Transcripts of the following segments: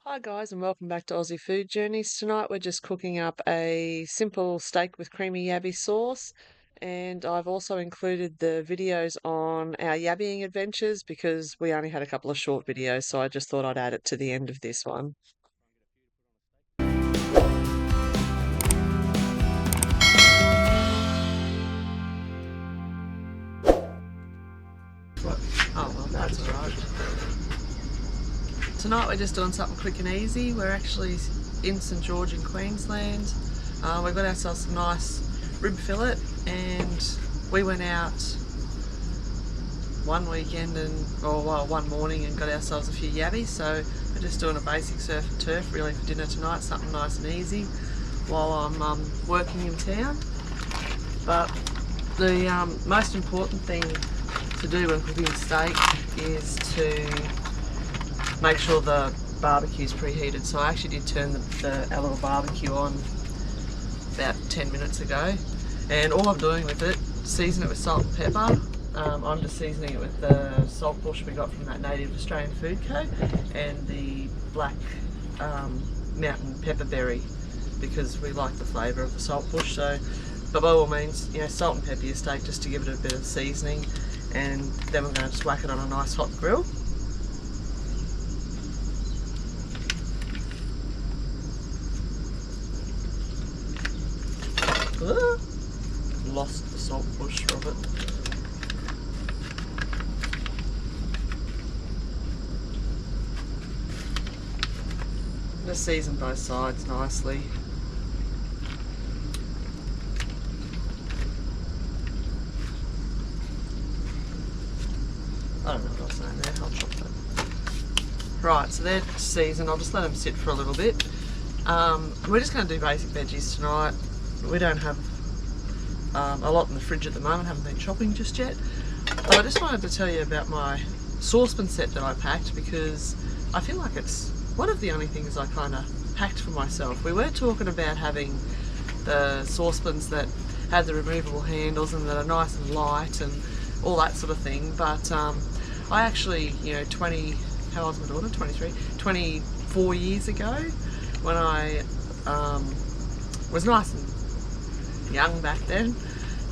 Hi guys and welcome back to Aussie Food Journeys. Tonight we're just cooking up a simple steak with creamy yabby sauce, and I've also included the videos on our yabbying adventures because we only had a couple of short videos, so I just thought I'd add it to the end of this one. Oh well, that's alright. Tonight we're just doing something quick and easy. We're actually in St George in Queensland. We've got ourselves some nice rib fillet, and we went out one weekend one morning and got ourselves a few yabbies. So we're just doing a basic surf and turf really for dinner tonight, something nice and easy while I'm working in town. But the most important thing to do when cooking steak is to make sure the barbecue's preheated. So I actually did turn our little barbecue on about 10 minutes ago, and all I'm doing with it, season it with salt and pepper. I'm just seasoning it with the salt bush we got from that native Australian Food Co. and the black mountain pepperberry, because we like the flavour of the salt bush. So, but by all means, salt and pepper your steak just to give it a bit of seasoning, and then we're going to just whack it on a nice hot grill. Lost the salt bush, Robert. Just season both sides nicely. I don't know what I was saying there, I'll chop that. Right, so they're seasoned. I'll just let them sit for a little bit. We're just going to do basic veggies tonight. We don't have a lot in the fridge at the moment, haven't been shopping just yet. But I just wanted to tell you about my saucepan set that I packed, because I feel like it's one of the only things I kind of packed for myself. We were talking about having the saucepans that had the removable handles and that are nice and light and all that sort of thing, but I actually, how old's my daughter? 24 years ago, when I was nice and young back then,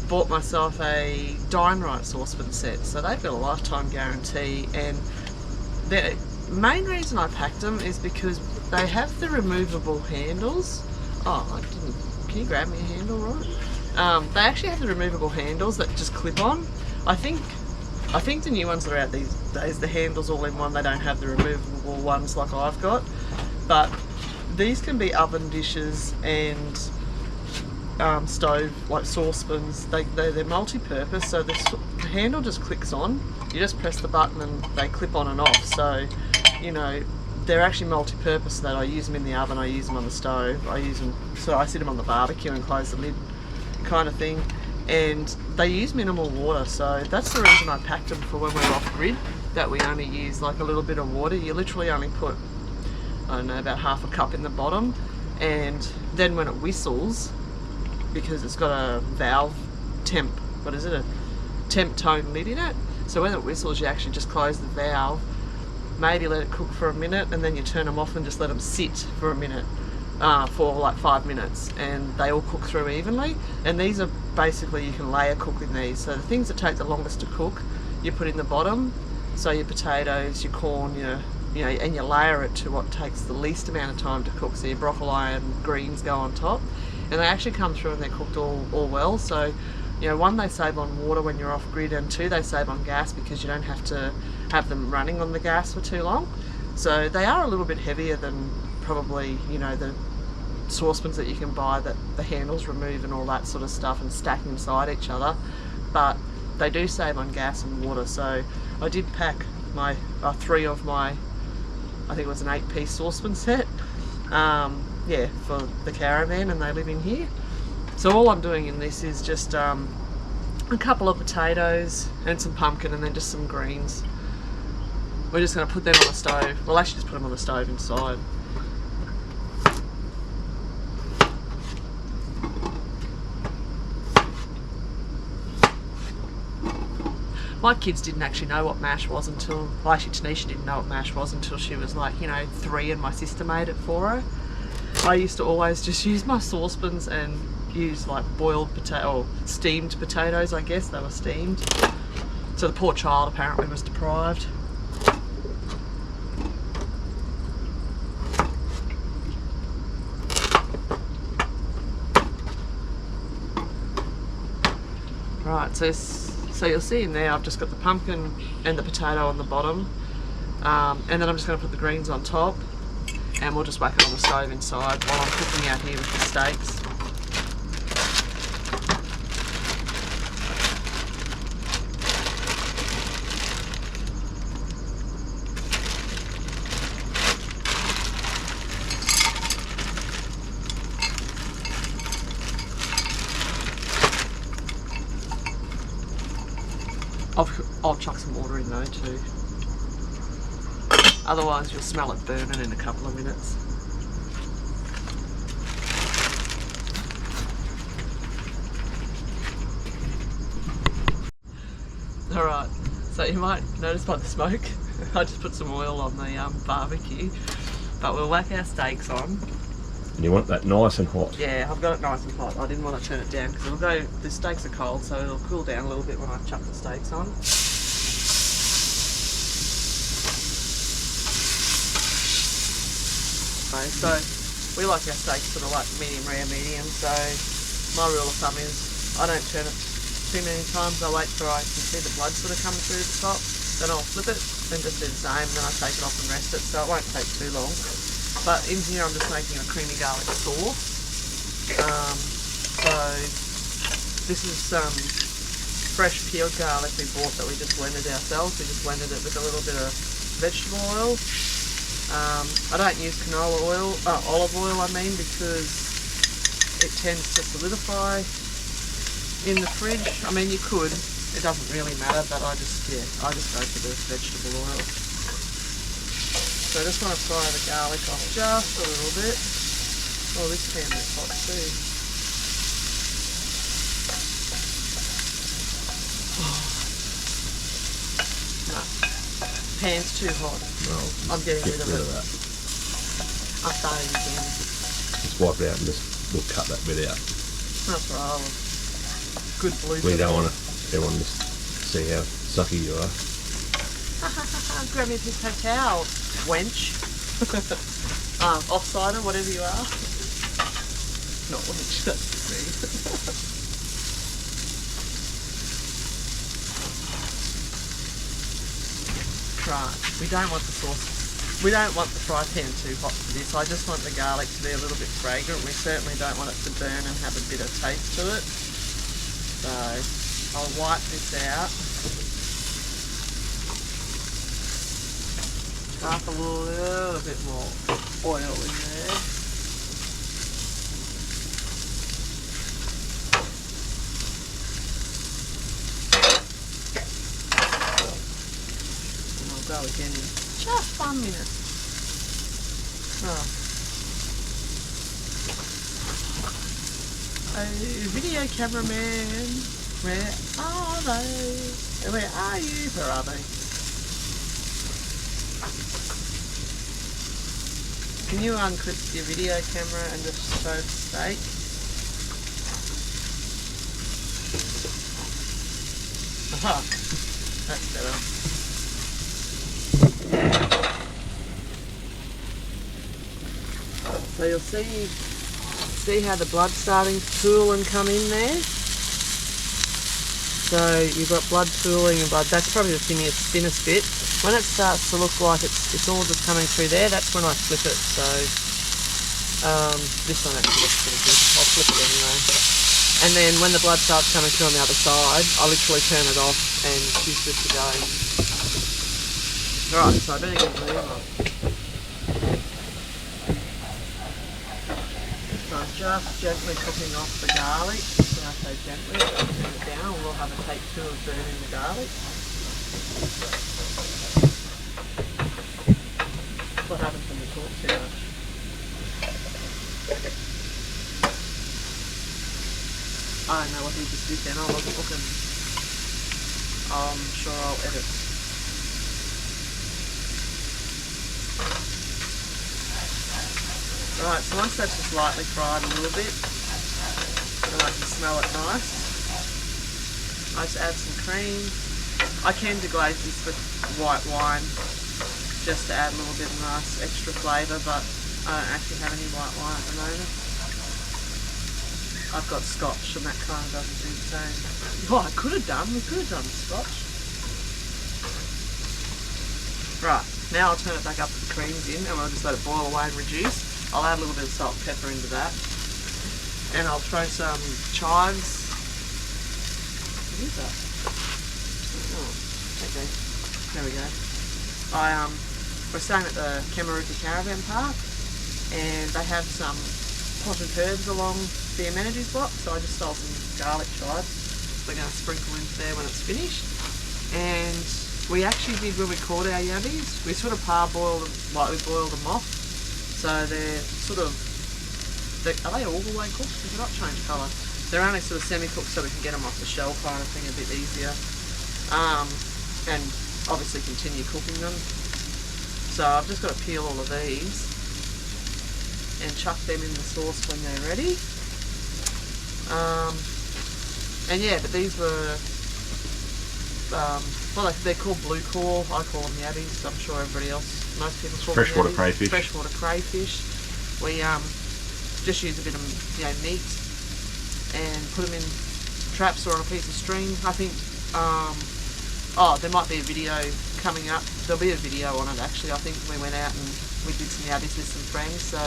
bought myself a Dine Right saucepan set. So they've got a lifetime guarantee, and the main reason I packed them is because they have the removable handles. Can you grab me a handle, right? They actually have the removable handles that just clip on. I think the new ones that are out these days, the handles all in one, they don't have the removable ones like I've got. But these can be oven dishes and stove, like saucepans. They're multi-purpose, so the handle just clicks on. You just press the button and they clip on and off. So, they're actually multi-purpose, that I use them in the oven, I use them on the stove, I sit them on the barbecue and close the lid kind of thing. And they use minimal water, so that's the reason I packed them for when we're off grid, that we only use like a little bit of water. You literally only put, I don't know, about half a cup in the bottom, and then when it whistles, because it's got a valve temp tone lid in it, so when it whistles you actually just close the valve, maybe let it cook for a minute, and then you turn them off and just let them sit for a minute, for like 5 minutes, and they all cook through evenly. And these are basically, you can layer cook in these, so the things that take the longest to cook you put in the bottom, so your potatoes, your corn, and you layer it to what takes the least amount of time to cook, so your broccoli and greens go on top, and they actually come through and they're cooked all well. So one, they save on water when you're off grid, and two, they save on gas because you don't have to have them running on the gas for too long. So they are a little bit heavier than probably the saucepans that you can buy that the handles remove and all that sort of stuff and stack inside each other, but they do save on gas and water. So I did pack my 3 of my, I think it was an 8-piece saucepan set, for the caravan, and they live in here. So all I'm doing in this is just a couple of potatoes and some pumpkin, and then just some greens. We're just going to put them on the stove. We'll actually just put them on the stove inside. My kids didn't actually know what mash was until, well, actually Tanisha didn't know what mash was until she was like, 3, and my sister made it for her. I used to always just use my saucepans and use like boiled potato, or steamed potatoes, I guess. They were steamed. So the poor child apparently was deprived. Right, so you'll see in there I've just got the pumpkin and the potato on the bottom, and then I'm just going to put the greens on top, and we'll just whack it on the stove inside while I'm cooking out here with the steaks. I'll chuck some water in though too. Otherwise you'll smell it burning in a couple of minutes. Alright, so you might notice by the smoke, I just put some oil on the barbecue, but we'll whack our steaks on. And you want that nice and hot? Yeah, I've got it nice and hot. I didn't want to turn it down because the steaks are cold, so it'll cool down a little bit when I chuck the steaks on. Okay, so we like our steaks sort of like medium rare, medium, so my rule of thumb is I don't turn it too many times. I wait till I can see the blood sort of coming through the top, then I'll flip it and just do the same, then I take it off and rest it, so it won't take too long. But in here I'm just making a creamy garlic sauce. So this is fresh peeled garlic we bought that we just blended ourselves. We just blended it with a little bit of vegetable oil. I don't use canola oil, olive oil I mean, because it tends to solidify in the fridge. I mean you could, it doesn't really matter, but I just go for the vegetable oil. So I just want to fry the garlic off just a little bit. Oh, this pan is hot too. Oh. No, pan's too hot. Well, I'm getting rid of it. That. I'll start it again. Just wipe it out and we'll cut that bit out. That's right. Good blue. We don't want everyone to see how sucky you are. Grab me a piece of paper towel, wench. Offsider, whatever you are. Not wench, that's me. Right, we don't want the sauce. We don't want the fry pan too hot for this. I just want the garlic to be a little bit fragrant. We certainly don't want it to burn and have a bit of taste to it. So I'll wipe this out. Half a little bit more oil in there. And I'll go again in just 1 minute. Oh. Oh, video cameraman, where are they? Where are you? Where are they? Can you unclip your video camera and just show the steak? Aha, that's better. So you'll see how the blood's starting to pool and come in there. So you've got blood pooling and blood. That's probably the thinnest bit. When it starts to look like it's all just coming through there, that's when I flip it. So this one actually looks pretty good. I'll flip it anyway. And then when the blood starts coming through on the other side, I literally turn it off and she's good to go. Alright, so I better get the move on. So I'm just gently cooking off the garlic. When I say gently, I'll turn it down. We'll have a take 2 of burning the garlic. What happens when you talk too much? I don't know what he just did then, I wasn't looking. I'm sure I'll edit. Right, so once that's just lightly fried a little bit, and I can smell it nice, I just add some cream. I can deglaze this with white wine just to add a little bit of nice extra flavour, but I don't actually have any white wine at the moment. I've got Scotch and that kind of doesn't do the same. Oh, we could have done Scotch. Right, now I'll turn it back up to the creams in and we'll just let it boil away and reduce. I'll add a little bit of salt and pepper into that. And I'll throw some chives. What is that? Oh, okay. There we go. We're staying at the Kemeruka Caravan Park and they have some potted herbs along the amenities block, so I just stole some garlic chives. We're going to sprinkle into there when it's finished. And we actually did, when we caught our yabbies, we sort of parboiled them, like we boiled them off. So they're sort of, are they all the way cooked? Because they're not changed colour. They're only sort of semi-cooked so we can get them off the shell kind of thing a bit easier. And obviously continue cooking them. So I've just got to peel all of these and chuck them in the sauce when they're ready. And yeah, but these were, well, they're called blueclaw. I call them yabbies. I'm sure everybody else, most people call them freshwater yabbies. crayfish. Freshwater crayfish. We just use a bit of meat and put them in traps or on a piece of string. I think, oh, there might be a video coming up. There'll be a video on it actually. I think we went out and we did some yabbies with some friends, so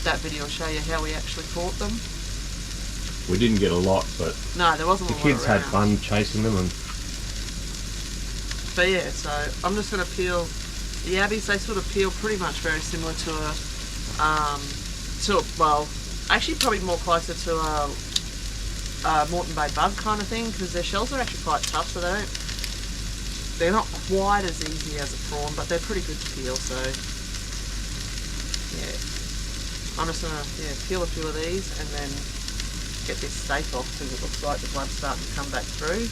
that video will show you how we actually caught them. We didn't get a lot, but no, there wasn't a lot. The kids had fun chasing them, and but yeah, so I'm just going to peel the yabbies. They sort of peel pretty much very similar to a, well, actually probably more closer to a Moreton Bay bug kind of thing, because their shells are actually quite tough, so they're not quite as easy as a prawn, but they're pretty good to peel. So yeah, I'm just going to peel a few of these and then get this steak off, because it looks like the blood's starting to come back through,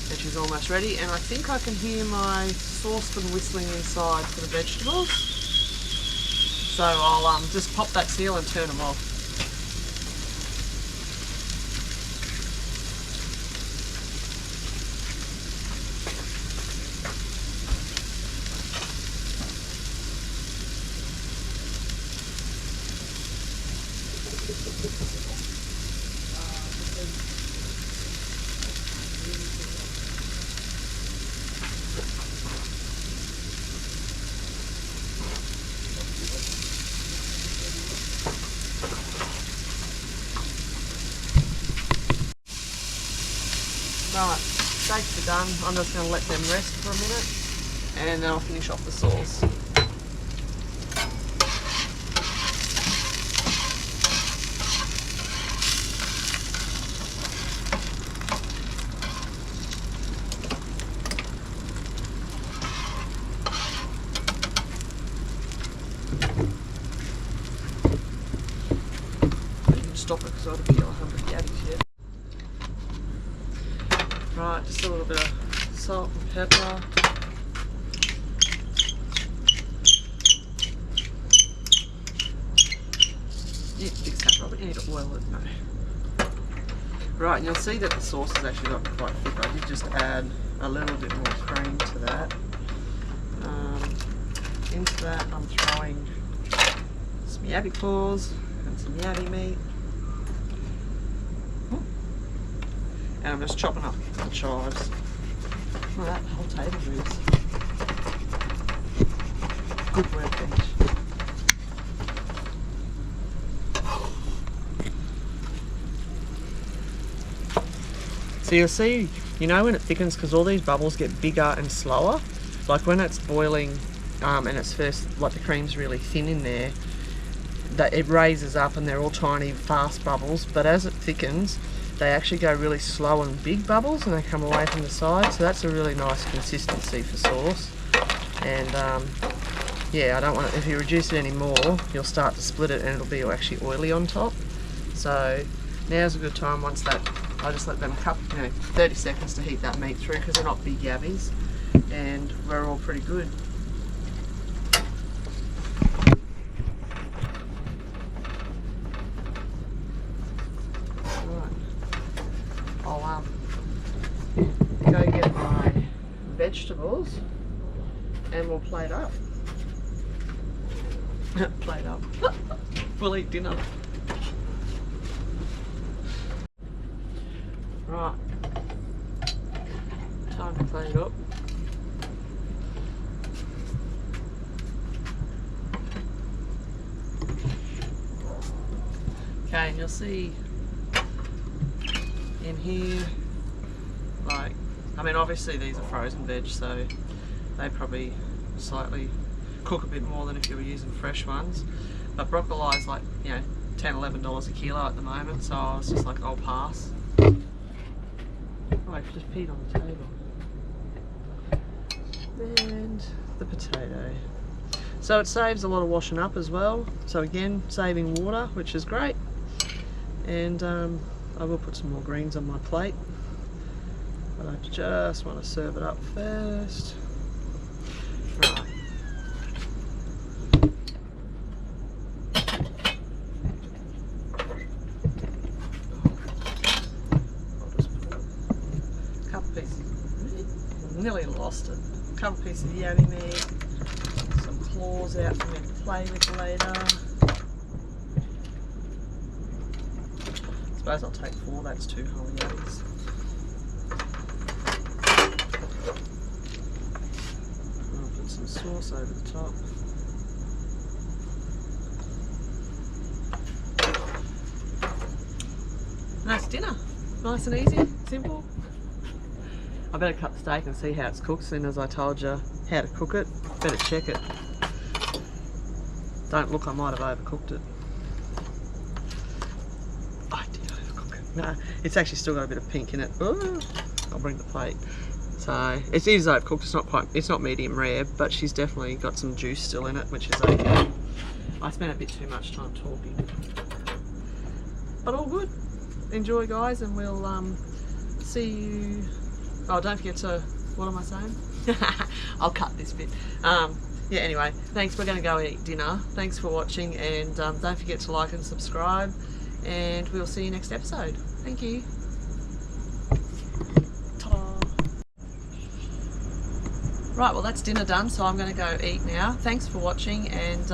which is almost ready. And I think I can hear my saucepan whistling inside for the vegetables, so I'll just pop that seal and turn them off. Right, steaks are done. I'm just going to let them rest for a minute and then I'll finish off the sauce. You can stop it because I don't feel 100 yabbies yet. Right, just a little bit of salt and pepper. You can fix that, Robert. You need to oil it. No. Right, and you'll see that the sauce has actually got quite thick. I did just add a little bit more cream to that. Into that, I'm throwing some yabby claws and some yabby meat. And I'm just chopping up the chives. Look at that, the whole table moves. Good workbench. So you'll see, you know when it thickens, because all these bubbles get bigger and slower. Like when it's boiling and it's first, like the cream's really thin in there, that it raises up and they're all tiny, fast bubbles. But as it thickens, they actually go really slow and big bubbles and they come away from the side, so that's a really nice consistency for sauce. And yeah, I don't want it, if you reduce it any more, you'll start to split it and it'll be actually oily on top. So now's a good time, once that I just let them 30 seconds to heat that meat through because they're not big yabbies, and we're all pretty good. Right. I'll go get my vegetables and we'll plate up. Plate up. We'll eat dinner. Right. Time to plate up. Okay, and you'll see in here, like, I mean obviously these are frozen veg, so they probably slightly cook a bit more than if you were using fresh ones. But broccoli is like, you know, $10–11 a kilo at the moment, so I was just like, I'll pass. Oh, I've just peed on the table. And the potato. So it saves a lot of washing up as well. So again, saving water, which is great. And I will put some more greens on my plate. But I just want to serve it up first. Right. Nearly lost it. A couple pieces of yabby meat, some claws out for me to play with later. I suppose I'll take 4, that's 2 whole yabbies. I'll put some sauce over the top. And that's dinner. Nice and easy, simple. I better cut the steak and see how it's cooked, soon as I told you how to cook it. Better check it. Don't look, I might have overcooked it. I did overcook it. No, it's actually still got a bit of pink in it. Ooh, I'll bring the plate. So it is overcooked, it's not medium rare, but she's definitely got some juice still in it, which is okay. I spent a bit too much time talking. But all good. Enjoy guys, and we'll see you. Oh, don't forget to, what am I saying? I'll cut this bit. Yeah, anyway, thanks. We're going to go eat dinner. Thanks for watching, and don't forget to like and subscribe, and we'll see you next episode. Thank you. Ta-da. Right, well that's dinner done, so I'm going to go eat now. Thanks for watching, and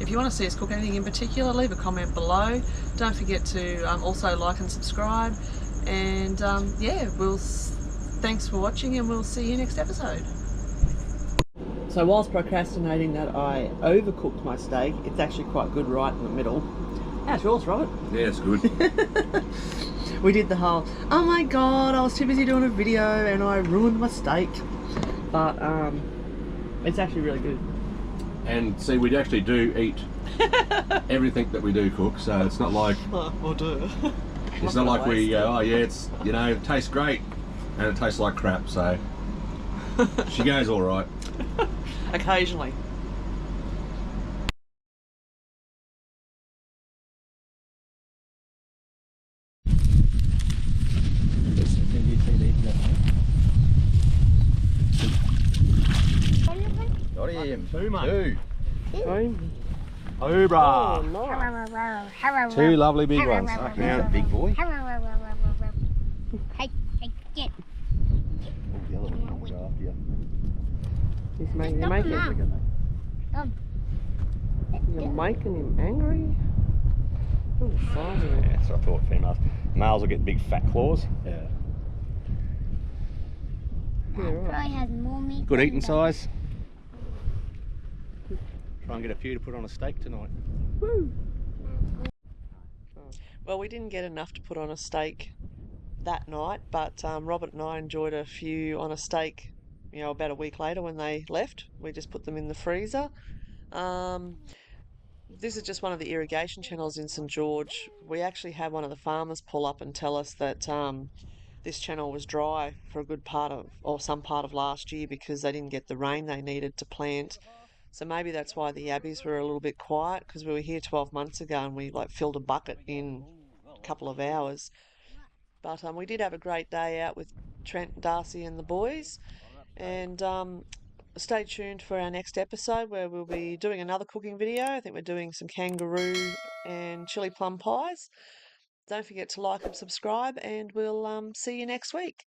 if you want to see us cook anything in particular, leave a comment below. Don't forget to also like and subscribe, and yeah, thanks for watching, and we'll see you next episode. So whilst procrastinating that I overcooked my steak, it's actually quite good right in the middle. How's yours, Robert? Yeah, it's good. We did the whole, oh my god, I was too busy doing a video and I ruined my steak. But it's actually really good. And see, we actually do eat everything that we do cook, so it's not like... We'll do. It's not like we go, oh yeah, it's, you know, it tastes great. And it tastes like crap, so she goes all right. Occasionally. Got him. 2, mate. 2. Oh, brah. Nice. 2 lovely big ones. Fuck now, big boy. Hey, get. The other one comes after you. You're making him angry? Oh, Yeah, that's what I thought, females. Males will get big fat claws. Yeah. Probably has more meat. Good eating size. Try and get a few to put on a steak tonight. Woo. Well, we didn't get enough to put on a steak that night, but Robert and I enjoyed a few on a steak, you know, about a week later when they left. We just put them in the freezer. This is just one of the irrigation channels in St. George. We actually had one of the farmers pull up and tell us that this channel was dry for a good part of, or some part of last year, because they didn't get the rain they needed to plant. So maybe that's why the yabbies were a little bit quiet, because we were here 12 months ago and we like filled a bucket in a couple of hours. But we did have a great day out with Trent, Darcy, and the boys. And stay tuned for our next episode where we'll be doing another cooking video. I think we're doing some kangaroo and chili plum pies. Don't forget to like and subscribe, and we'll see you next week.